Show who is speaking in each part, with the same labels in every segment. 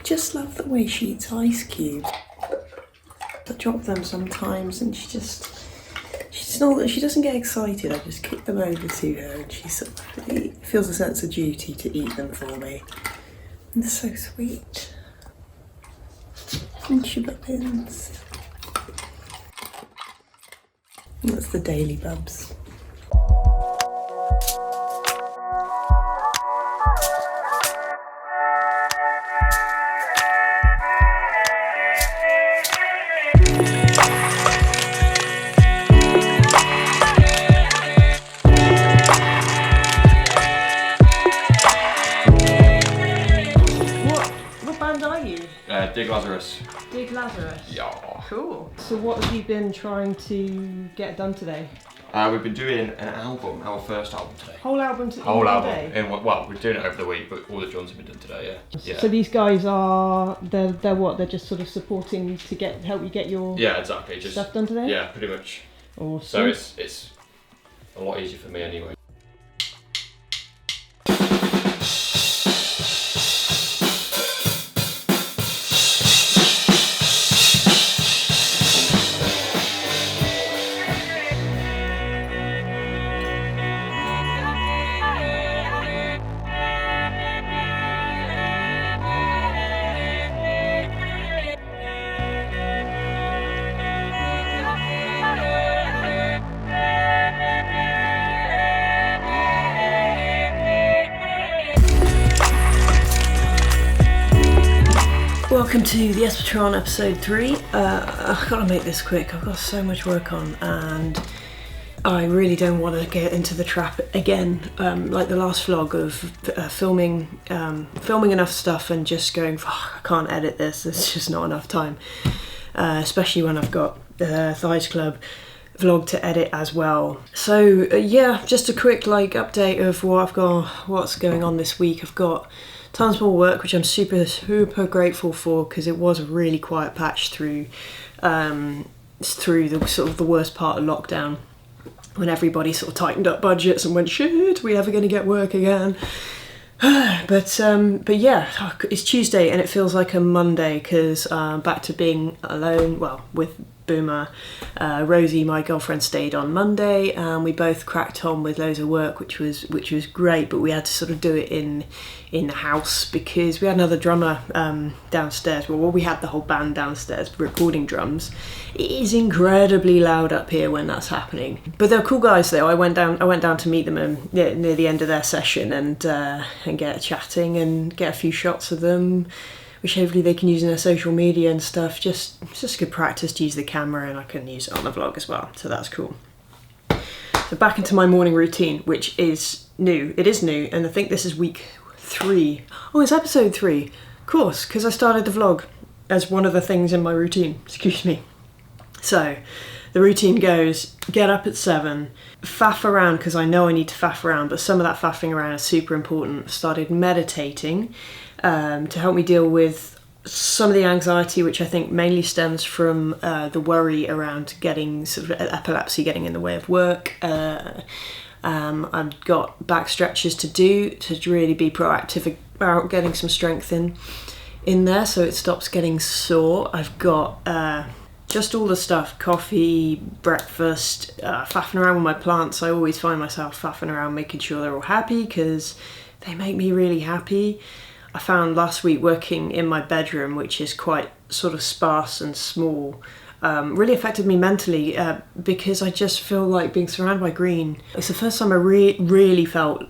Speaker 1: just love the way she eats ice cubes. I drop them sometimes and she doesn't get excited. I just kick them over to her and she sort of feels a sense of duty to eat them for me. And they're so sweet. And sugar pins. And that's the Daily Bubs.
Speaker 2: Dig Lazarus.
Speaker 3: Dig Lazarus?
Speaker 2: Yeah.
Speaker 3: Cool. So what have you been trying to get done today?
Speaker 2: We've been doing an album, our first album today.
Speaker 3: Whole album today?
Speaker 2: Whole album. Well, we're doing it over the week, but all the drums have been done today, yeah.
Speaker 3: So these guys are, they're what? They're just sort of supporting to help you get your
Speaker 2: exactly. Just
Speaker 3: stuff done today?
Speaker 2: Yeah, pretty much.
Speaker 3: Awesome.
Speaker 2: So it's a lot easier for me anyway.
Speaker 1: Welcome to the Espertron episode 3. I've got to make this quick. I've got so much work on and I really don't want to get into the trap again, like the last vlog of filming enough stuff and just going, I can't edit this, there's just not enough time. Especially when I've got the Thighs Club vlog to edit as well. So yeah, just a quick update of what's going on this week. I've got tons more work, which I'm super grateful for because it was a really quiet patch through the sort of the worst part of lockdown, when everybody sort of tightened up budgets and went, shit, we ever going to get work again? But yeah, it's Tuesday and it feels like a Monday because back to being alone, well, with Boomer. Rosie, my girlfriend, stayed on Monday and we both cracked on with loads of work, which was great, but we had to sort of do it in the house because we had another drummer downstairs. Well, we had the whole band downstairs recording drums. It is incredibly loud up here when that's happening. But they're cool guys though. I went down to meet them near the end of their session and get chatting and get a few shots of them, which hopefully they can use in their social media and stuff. It's just good practice to use the camera and I can use it on the vlog as well, so that's cool. So back into my morning routine, which is new. It is new, and I think this is week 3. Oh, it's episode 3. Of course, because I started the vlog as one of the things in my routine. Excuse me. So the routine goes, get up at 7, faff around because I know I need to faff around, but some of that faffing around is super important. Started meditating to help me deal with some of the anxiety, which I think mainly stems from the worry around getting sort of epilepsy getting in the way of work. I've got back stretches to do to really be proactive about getting some strength in there so it stops getting sore. I've got just all the stuff, coffee, breakfast, faffing around with my plants. I always find myself faffing around making sure they're all happy because they make me really happy. I found last week working in my bedroom, which is quite sort of sparse and small, really affected me mentally because I just feel like being surrounded by green. It's the first time I really felt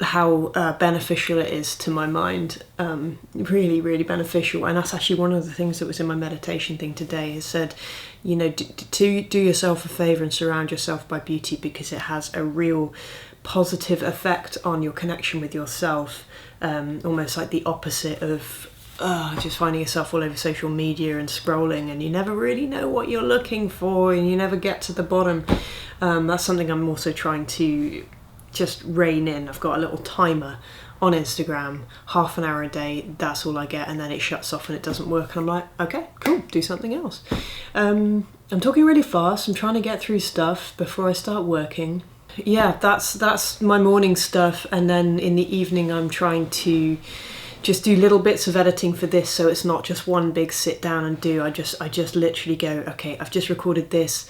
Speaker 1: how beneficial it is to my mind. Really, really beneficial. And that's actually one of the things that was in my meditation thing today. It said, you know, do yourself a favour and surround yourself by beauty because it has a real positive effect on your connection with yourself. Almost like the opposite of just finding yourself all over social media and scrolling and you never really know what you're looking for and you never get to the bottom. That's something I'm also trying to just rein in. I've got a little timer on Instagram, half an hour a day, that's all I get, and then it shuts off and it doesn't work and I'm like, okay, cool, do something else. I'm talking really fast, I'm trying to get through stuff before I start working. Yeah, that's my morning stuff, and then in the evening I'm trying to just do little bits of editing for this, so it's not just one big sit down and do. I just literally go, okay, I've just recorded this,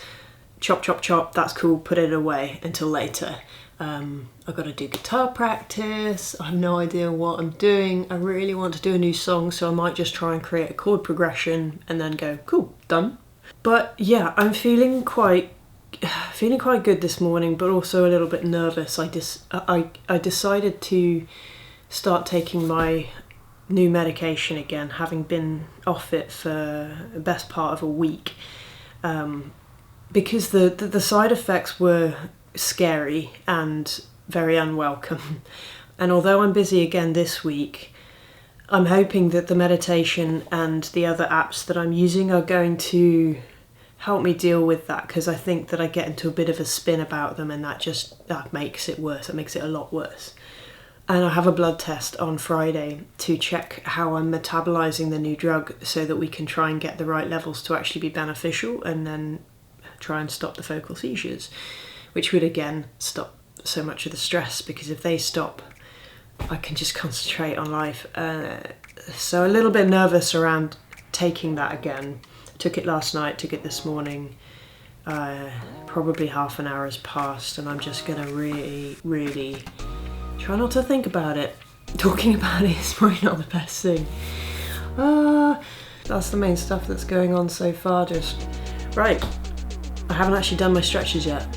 Speaker 1: chop, chop, chop, that's cool, put it away until later. I've got to do guitar practice. I have no idea what I'm doing. I really want to do a new song, so I might just try and create a chord progression and then go, cool, done. But yeah, I'm feeling quite good this morning, but also a little bit nervous. I decided to start taking my new medication again, having been off it for the best part of a week, because the side effects were scary and very unwelcome. And although I'm busy again this week, I'm hoping that the meditation and the other apps that I'm using are going to help me deal with that, because I think that I get into a bit of a spin about them, and that makes it worse. It makes it a lot worse. And I have a blood test on Friday to check how I'm metabolizing the new drug, so that we can try and get the right levels to actually be beneficial, and then try and stop the focal seizures, which would again stop so much of the stress, because if they stop, I can just concentrate on life. So a little bit nervous around taking that again. Took it last night, took it this morning. Probably half an hour has passed, and I'm just gonna really, really try not to think about it. Talking about it is probably not the best thing. That's the main stuff that's going on so far. Just right. I haven't actually done my stretches yet.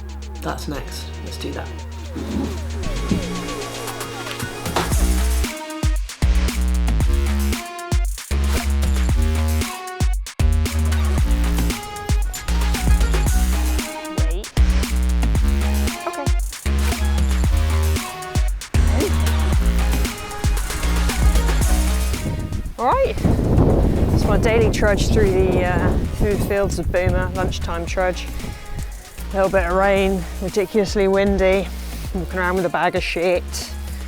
Speaker 1: That's next. Let's do that. Daily trudge through the fields of Boomer, lunchtime trudge. A little bit of rain, ridiculously windy, walking around with a bag of shit.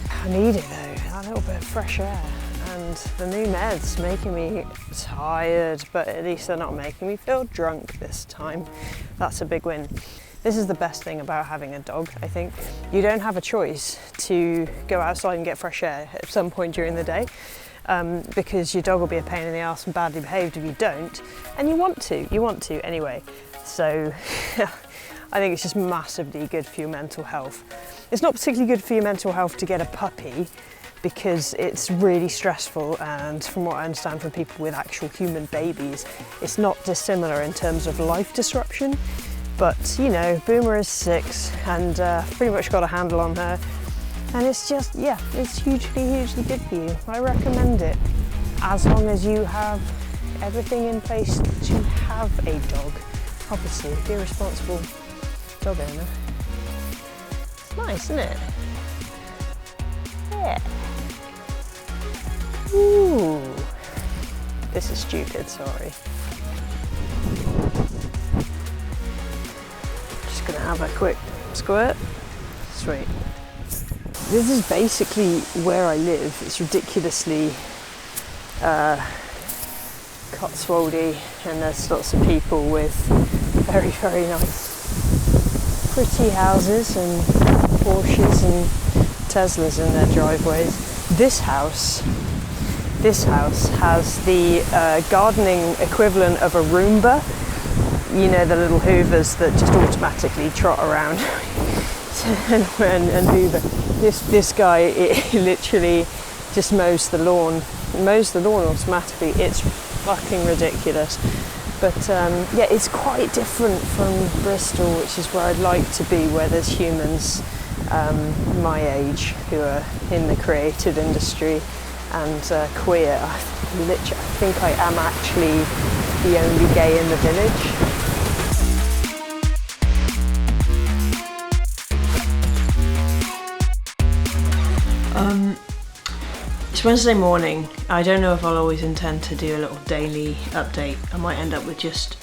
Speaker 1: I need it though, a little bit of fresh air. And the new meds making me tired, but at least they're not making me feel drunk this time. That's a big win. This is the best thing about having a dog, I think. You don't have a choice to go outside and get fresh air at some point during the day. Because your dog will be a pain in the ass and badly behaved if you don't, and you want to anyway. So I think it's just massively good for your mental health. It's not particularly good for your mental health to get a puppy, because it's really stressful, and from what I understand from people with actual human babies, it's not dissimilar in terms of life disruption. But you know, Boomer is 6 and pretty much got a handle on her. And it's just, yeah, it's hugely, hugely good for you. I recommend it, as long as you have everything in place to have a dog. Obviously, be a responsible dog owner. It's nice, isn't it? Yeah. Ooh. This is stupid, sorry. Just gonna have a quick squirt. Sweet. This is basically where I live. It's ridiculously Cotswoldy, and there's lots of people with very, very nice, pretty houses and Porsches and Teslas in their driveways. This house has the gardening equivalent of a Roomba. You know, the little hoovers that just automatically trot around and hoover. This guy, it literally just mows the lawn automatically. It's fucking ridiculous. But yeah, it's quite different from Bristol, which is where I'd like to be, where there's humans my age who are in the creative industry and queer. I think I am actually the only gay in the village. It's Wednesday morning. I don't know if I'll always intend to do a little daily update. I might end up with just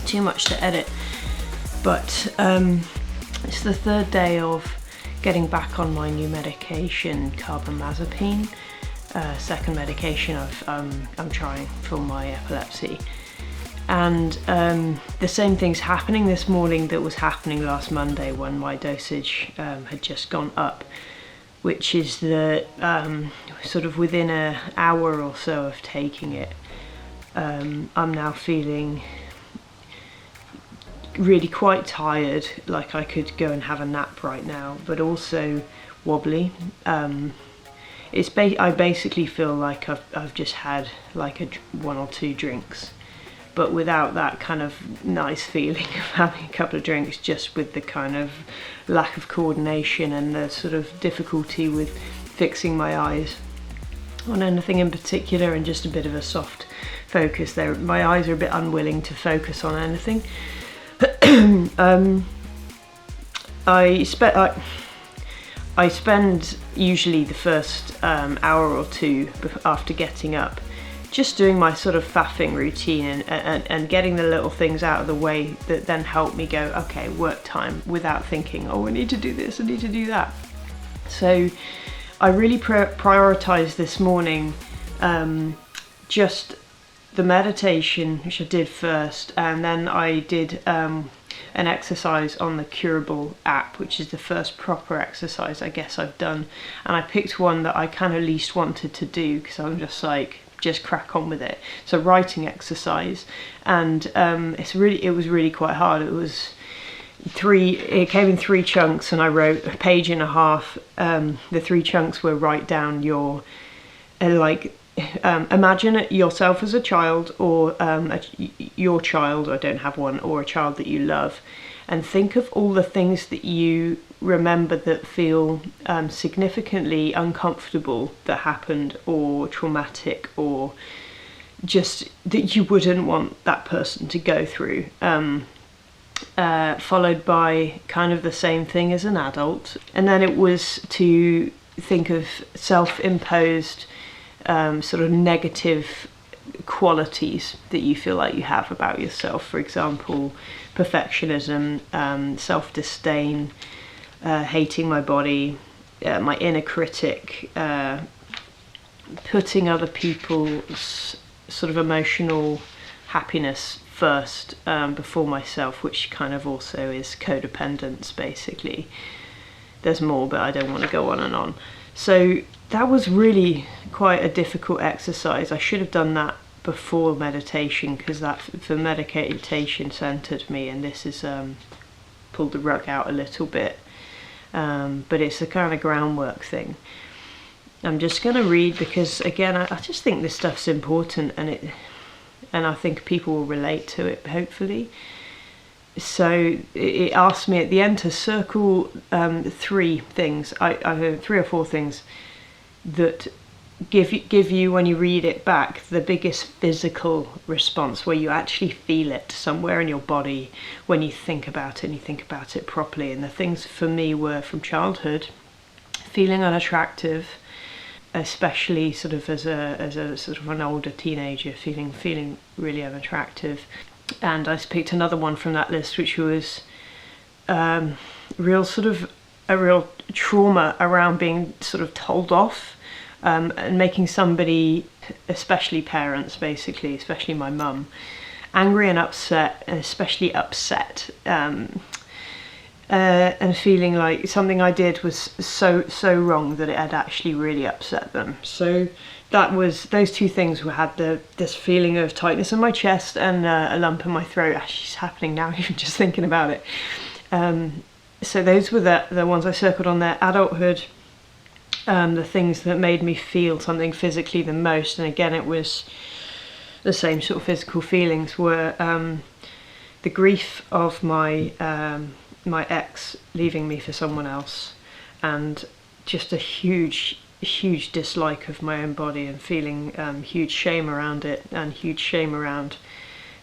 Speaker 1: too much to edit. But it's the third day of getting back on my new medication, carbamazepine. Second medication I'm trying for my epilepsy. And the same thing's happening this morning that was happening last Monday when my dosage had just gone up. which is that sort of within an hour or so of taking it, I'm now feeling really quite tired, like I could go and have a nap right now, but also wobbly. I basically feel like I've just had like one or two drinks, but without that kind of nice feeling of having a couple of drinks, just with the kind of lack of coordination and the sort of difficulty with fixing my eyes on anything in particular, and just a bit of a soft focus there. My eyes are a bit unwilling to focus on anything. I spend usually the first hour or two after getting up just doing my sort of faffing routine and getting the little things out of the way that then help me go, okay, work time, without thinking, oh, I need to do this, I need to do that. So I really prioritized this morning just the meditation, which I did first, and then I did an exercise on the Curable app, which is the first proper exercise I guess I've done, and I picked one that I kind of least wanted to do because I'm just like, just crack on with it. So writing exercise, and it was really quite hard. It came in 3 chunks, and I wrote a page and a half. The 3 chunks were write down your imagine yourself as a child, or your child, I don't have one, or a child that you love, and think of all the things that you remember that feel significantly uncomfortable that happened, or traumatic, or just that you wouldn't want that person to go through. Followed by kind of the same thing as an adult, and then it was to think of self-imposed sort of negative qualities that you feel like you have about yourself. For example, perfectionism, self-disdain, hating my body, my inner critic, putting other people's sort of emotional happiness first before myself, which kind of also is codependence basically. There's more, but I don't want to go on and on. So that was really quite a difficult exercise. I should have done that before meditation, because that for meditation centered me, and this has pulled the rug out a little bit, but it's a kind of groundwork thing. I'm just going to read, because again I just think this stuff's important, and I think people will relate to it, hopefully. So it asked me at the end to circle 3 things, I heard 3 or 4 things that give you, when you read it back, the biggest physical response, where you actually feel it somewhere in your body when you think about it, and you think about it properly. And the things for me were from childhood: feeling unattractive, especially sort of as a sort of an older teenager, feeling really unattractive. And I picked another one from that list, which was a real trauma around being sort of told off, and making somebody, especially parents basically, especially my mum, angry and upset, and especially upset, and feeling like something I did was so wrong that it had actually really upset them. So that was, those 2 things had this feeling of tightness in my chest and a lump in my throat. Actually, it's happening now, even just thinking about it. So those were the ones I circled on there. Adulthood, the things that made me feel something physically the most, and again it was the same sort of physical feelings, were the grief of my ex leaving me for someone else, and just a huge dislike of my own body, and feeling huge shame around it, and huge shame around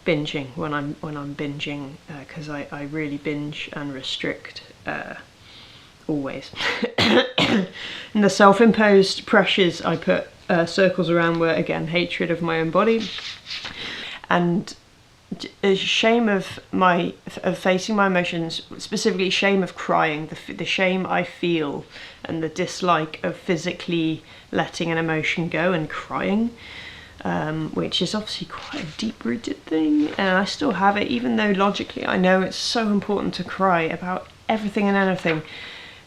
Speaker 1: binging when I'm binging, because I really binge and restrict always. And the self-imposed pressures I put circles around were, again, hatred of my own body, and a shame of facing my emotions, specifically shame of crying, the shame I feel, and the dislike of physically letting an emotion go and crying, which is obviously quite a deep-rooted thing, and I still have it, even though logically I know it's so important to cry about everything and anything.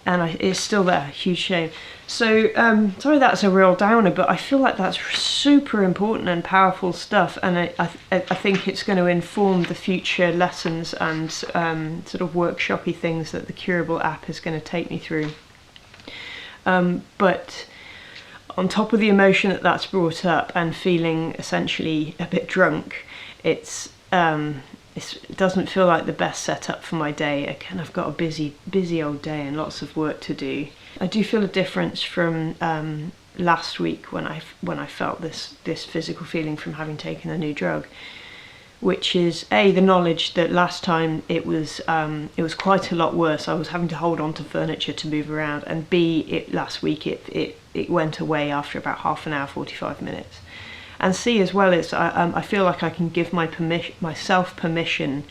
Speaker 1: it's still there. Huge shame. So sorry that's a real downer, but I feel like that's super important and powerful stuff, and I think it's going to inform the future lessons and sort of workshoppy things that the Curable app is going to take me through. But on top of the emotion that's brought up and feeling essentially a bit drunk, it doesn't feel like the best setup for my day. Again, I've got a busy old day and lots of work to do. I do feel a difference from last week when I felt this physical feeling from having taken a new drug, which is A, the knowledge that last time it was quite a lot worse. I was having to hold on to furniture to move around, and B, last week it went away after about half an hour, 45 minutes. And C as well is I feel like I can give myself permission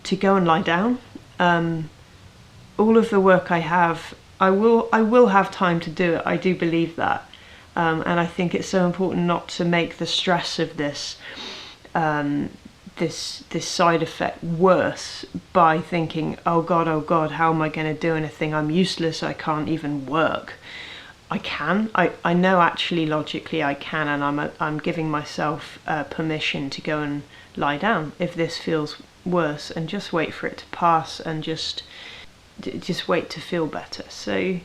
Speaker 1: to go and lie down. All of the work I have, I will have time to do it. I do believe that, and I think it's so important not to make the stress of this side effect worse by thinking, oh God, how am I going to do anything? I'm useless. I can't even work. I can. I know actually logically I can, and I'm giving myself permission to go and lie down if this feels worse, and just wait for it to pass, and just wait to feel better. So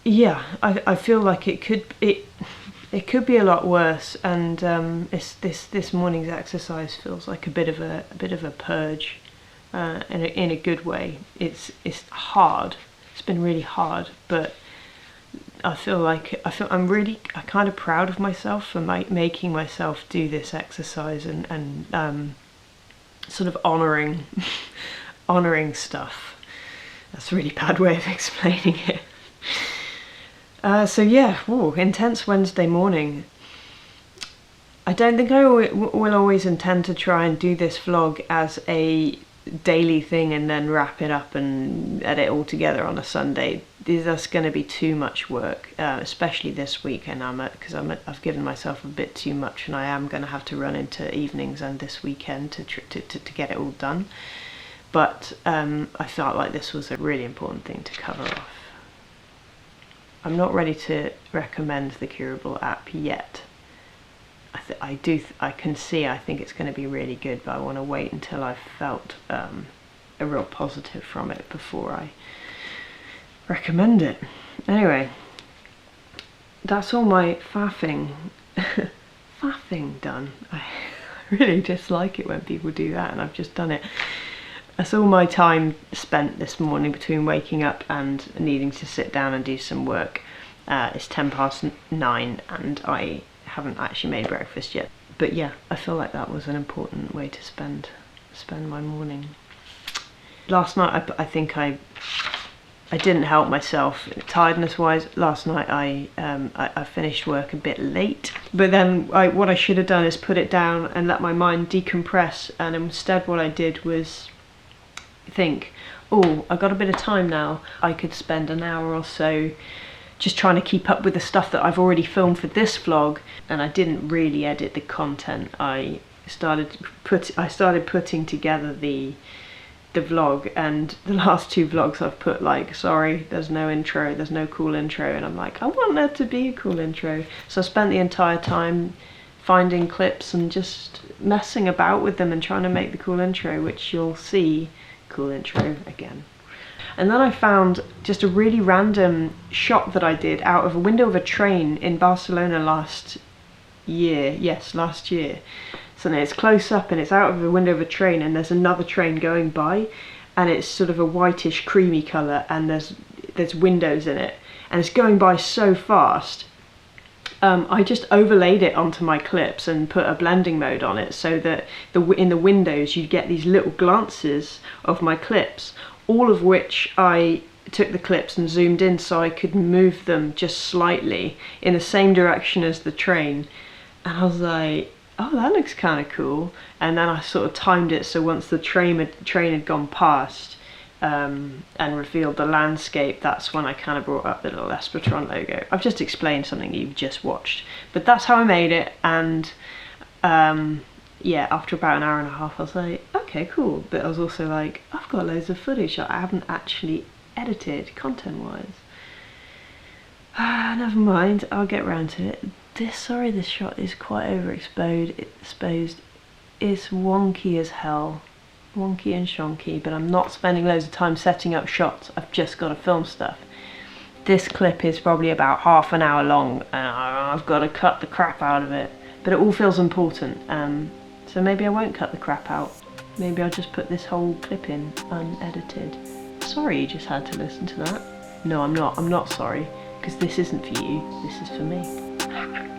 Speaker 1: yeah, I feel like it could be a lot worse, and this morning's exercise feels like a bit of a purge, in a good way. It's hard. It's been really hard, but I'm kind of proud of myself for making myself do this exercise and sort of honouring stuff. That's a really bad way of explaining it. So yeah, intense Wednesday morning. I don't think I will always intend to try and do this vlog as a daily thing and then wrap it up and edit all together on a Sunday. That's going to be too much work, especially this week, and because I've given myself a bit too much, and I am going to have to run into evenings and this weekend to get it all done. But I felt like this was a really important thing to cover off. I'm not ready to recommend the Curable app yet. I think it's going to be really good, but I want to wait until I've felt a real positive from it before I recommend it. Anyway, that's all my faffing done. I really dislike it when people do that, and I've just done it. That's all my time spent this morning between waking up and needing to sit down and do some work. It's 9:10 and I haven't actually made breakfast yet. But yeah, I feel like that was an important way to spend my morning. Last night I think I didn't help myself tiredness wise. Last night I finished work a bit late, but then what I should have done is put it down and let my mind decompress, and instead what I did was think, oh, I got a bit of time now, I could spend an hour or so just trying to keep up with the stuff that I've already filmed for this vlog. And I didn't really edit the content. I started putting together the vlog, and the last two vlogs I've put like, sorry, there's no intro, there's no cool intro, and I'm like, I want there to be a cool intro. So I spent the entire time finding clips and just messing about with them and trying to make the cool intro, which you'll see. Cool intro again. And then I found just a really random shot that I did out of a window of a train in Barcelona last year. Yes, last year. So it's close up and it's out of the window of a train, and there's another train going by, and it's sort of a whitish creamy colour, and there's windows in it, and it's going by so fast. I just overlaid it onto my clips and put a blending mode on it, so that in the windows you get these little glances of my clips, all of which I took the clips and zoomed in so I could move them just slightly in the same direction as the train. And I was like, oh, that looks kind of cool. And then I sort of timed it so once the train had gone past and revealed the landscape, that's when I kind of brought up the little Espertron logo. I've just explained something you've just watched, but that's how I made it. And yeah, after about an hour and a half I was like, okay, cool. But I was also like, I've got loads of footage I haven't actually edited, content-wise. Never mind, I'll get round to it. This shot is quite overexposed. It's wonky as hell. Wonky and shonky, but I'm not spending loads of time setting up shots. I've just got to film stuff. This clip is probably about half an hour long, and I've got to cut the crap out of it. But it all feels important, so maybe I won't cut the crap out. Maybe I'll just put this whole clip in unedited. Sorry you just had to listen to that. No, I'm not sorry, because this isn't for you, this is for me.